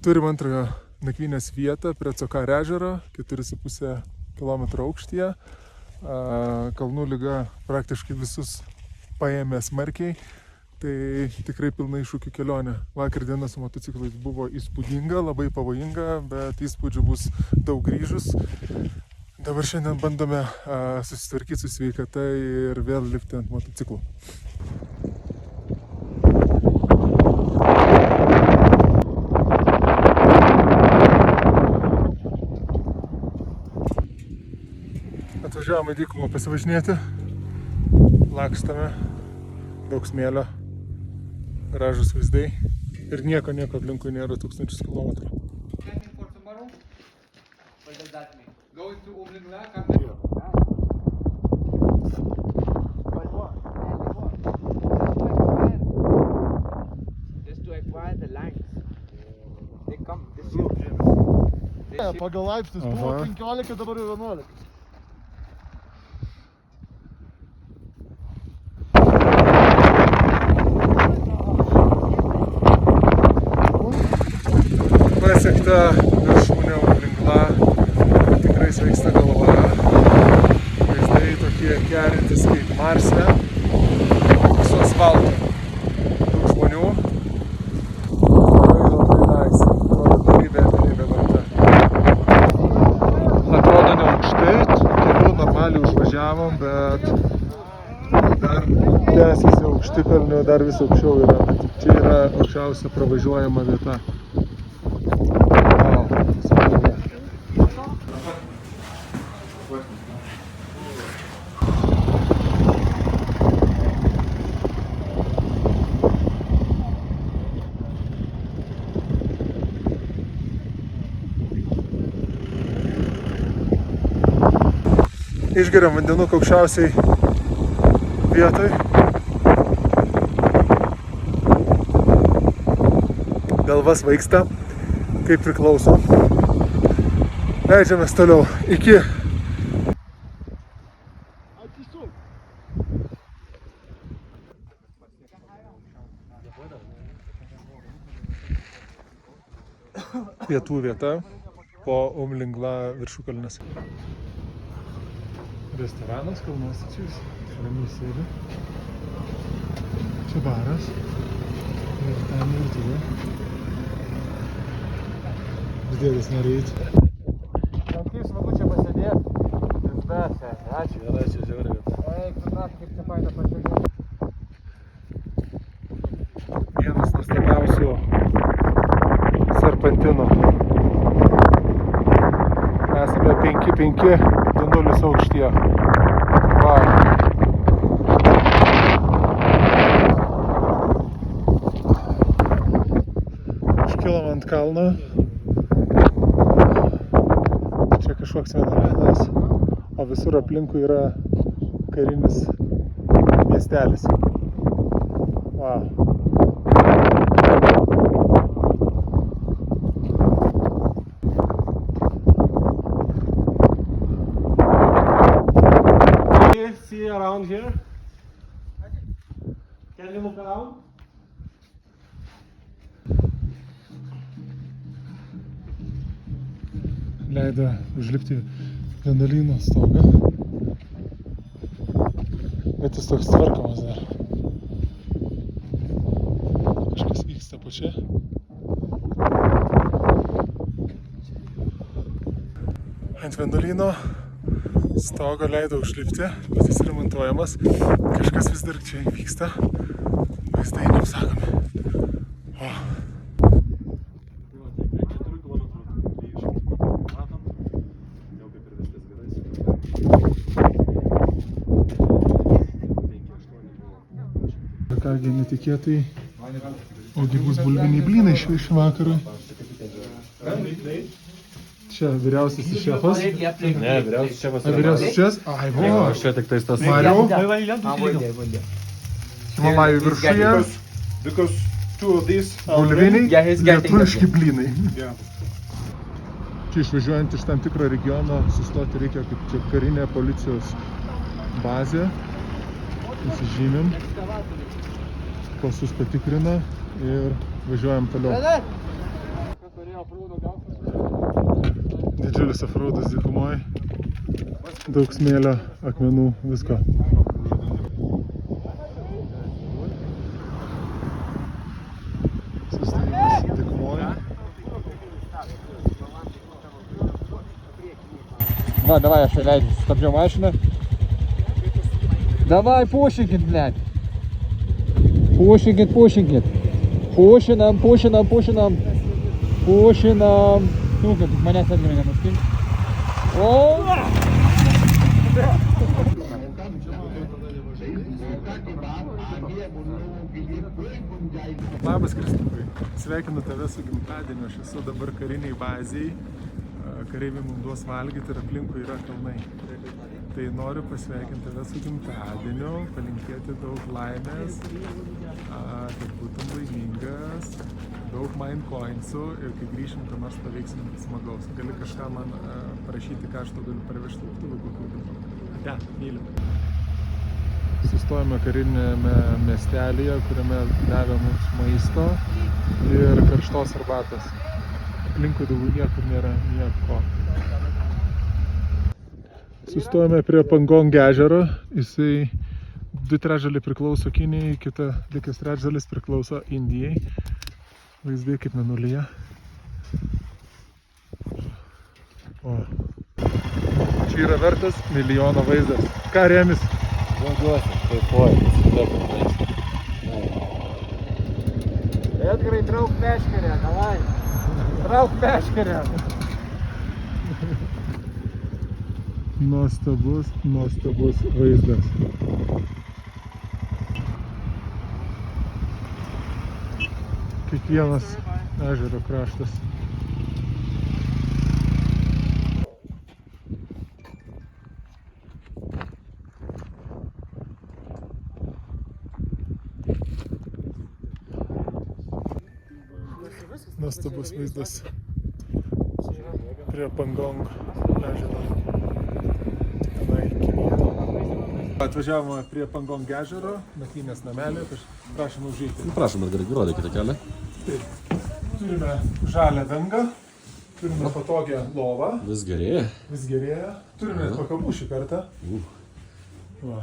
Turim antrąją nakvynės vietą prie Cokar ežero, 4,5 km aukštyje. Kalnų lyga praktiškai visus paėmė smarkiai, tai tikrai pilna iššūkių kelionė. Vakar diena su motociklais buvo įspūdinga, labai pavojinga, bet įspūdžių bus daug grįžus. Dabar šiandien bandome susitvarkyti su sveikata ir vėl lipti ant motociklų. Atvažiavome į dykumą pasivažinėti, lakstame, daug smėlio, gražūs vaizdai ir nieko aplinkui nėra 1000 km. Pagal laipsnius buvo 15, dabar jau 11. Pasiekta viršūnė Umlingla, tikrai sveiksta galva, vaizdai tokie kerintis kaip Marse, su asfaltu, daug žmonių, labai nice, atrodo galybė vanta. Atrodo neaukštai, keliu normaliai užvažiavom, bet dar tęsiasi aukšti kalnių, dar vis aukščiau yra, bet čia yra aukščiausia pravažiuojama vieta. Išgeriam vandenuką aukščiausiai vietoj. Galva svaigsta, kaip priklauso. Leidžiamės toliau iki pietų vieta po Umlingla viršukalnės. Restoranas Kalnastačius, ramiai sėdi. Čia baras ir ten virtuvė. Dėdės nori eiti. Kaip smagu čia pasėdėti. Ačiū, yra čia žiauri vieta. Eik, tu naktį kaip čia faina pasėdėti. Vienas nuostabiausių serpantinų. Esame 5,5,2,0 aukštyje. Wow. Iškilom ant kalno. Čia kažkoks vienaradas, o visur aplinkui yra karinis miestelis. Wow. See around here? Can you look around? Leido užlipti vienuolyno stogą. Bet jis toks tvarkomas dar. Kažkas vyksta po čia. Ant vienuolyno stogo leido užlipti, bet jis remontuojamas. Kažkas vis dar čia vyksta. Vaizdai neapsakomi. Kągi netikėtai, ogi bus bulviniai blynai iš vakarui. Čia vyriausiasis šefas. Ne, vyriausias šefas. Vyriausias šefas? Ai, vo. Aš čia tik tais tas. Mariau. Himalajų viršuje. Because two of these Bulviniai, lietuviški them. blynai. Yeah. Čia išvažiuojant iš tam tikro regiono sustoti reikia kaip čia karinė policijos bazė. Įsižymim. Pasus patikrina ir važiuojam toliau. Didžiulis offroadas dykumoje. Daug smėlio, akmenų, visko. Sustojimas dykumoje. Va, давай, aš leidžiu, stabdžiau mašiną. Давай, пушинкит, блядь. Пушинкит. Пушинам. Ну, как манять отгры не пустим. О! Labas, Kristupai. Sveikinu tave su gimtadieniu. Aš esu dabar kariniai bazijai. Kareiviai mums duos valgyti ir aplinkui yra kalnai. Tai noriu pasveikinti tave su gimtadieniu, palinkėti daug laimės, kad būtum laimingas, daug minecoinsų ir kai grįšim, ką nors paveiksim smagaus. Gali kažką man parašyti, ką aš tau galiu parvežti lėktuvu. Ate, myliu. Sustojame karinėme miestelėje, kuriame davė mums maisto ir karštos arbatos. Aplinkui daugiau niekur nėra nieko. Sustojame prie Pangong ežero. Jisai 2/3 priklauso Kinijai, likęs 3/3 priklauso Indijai. Vaizdai kaip mėnulyje. O. Čia yra vertas milijono vaizdas. Ką Remis? Džiaugiuosi, kaifuoju, Edgarai, trauk meškerę, davai. Trauk meškerę. Nuostabus vaizdas. Kiekvienas ežero kraštas. Nuostabus vaizdas prie Pangong ežero. Atvažiavome prie Pangong ežero, nakvynės namelį, prašom užeiti. Prašom, Edgarai, rodykite kelią. Taip. Turime žalią dangą, turime patogią lovą. Vis gerėja. Turime pakabų šį kartą. Va.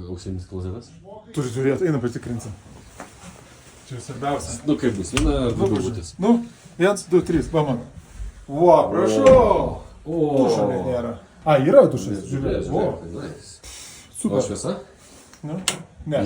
Auksinis klozetas. Turi žiūrėti, einam patikrinsim. Čia svarbiausia. Nu kaip bus, viena ar du būtis? Nu, 1, 2, 3, va mano. Va, prašau. Dušo nėra. A, yra dušas, žiūrėk. Nice. Super. O šviesa? Nu? Ne.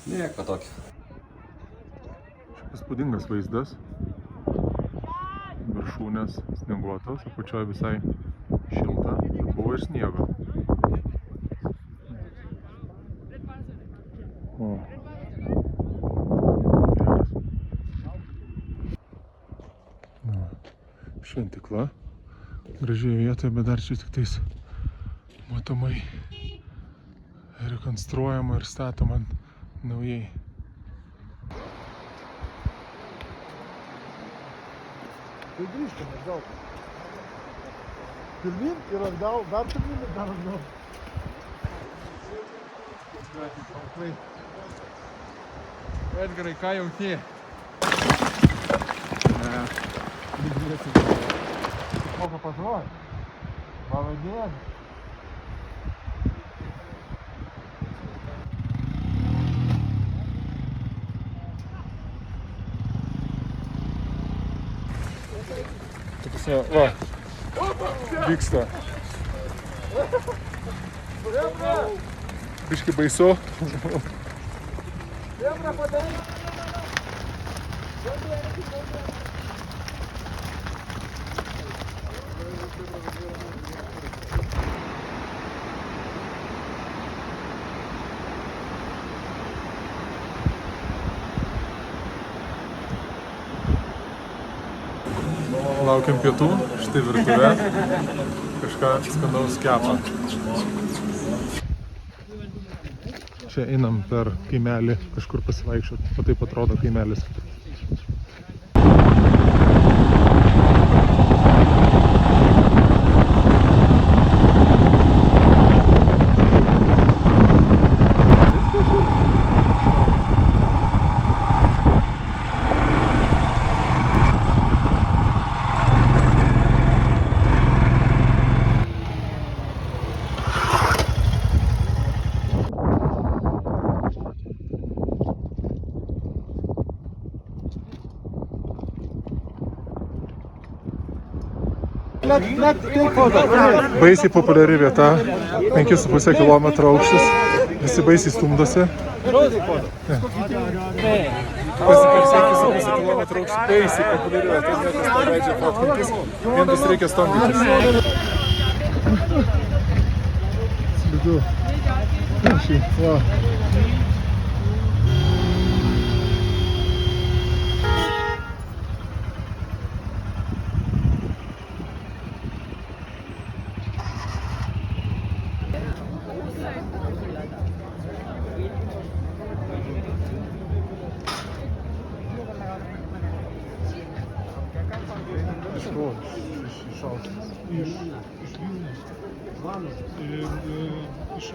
Nieko tokio. Įspūdingas vaizdas. Viršūnės snieguotos, apačioje visai šilta, bet buvo ir sniego. O. Šventikla. Gražioje vietoje, bet dar čia tik tais matomai rekonstruojama ir statoma naujai. Tai grįžkime atgal. Pirmin ir atgal, dar pirmin ir dar atgal. Edgarai, ką jauti? Kopa pažuoja. Pavadien. Va, vyksta. Biški baisu. Laukiam pietų, štai virtuvė, kažką skanaus kepa. Čia einam per kaimelį kažkur pasivaikščioti, o taip atrodo kaimelis. Baisiai populiari vieta, 5,5 km aukštis, visi baisiai stumdosi. Pasikalsėk 5,5 km aukštis, baisiai populiari vieta, niekas neleidžia fotkintis, vien vis reikia stumdytis. Slidu. Va. Iš Vilnius. Iš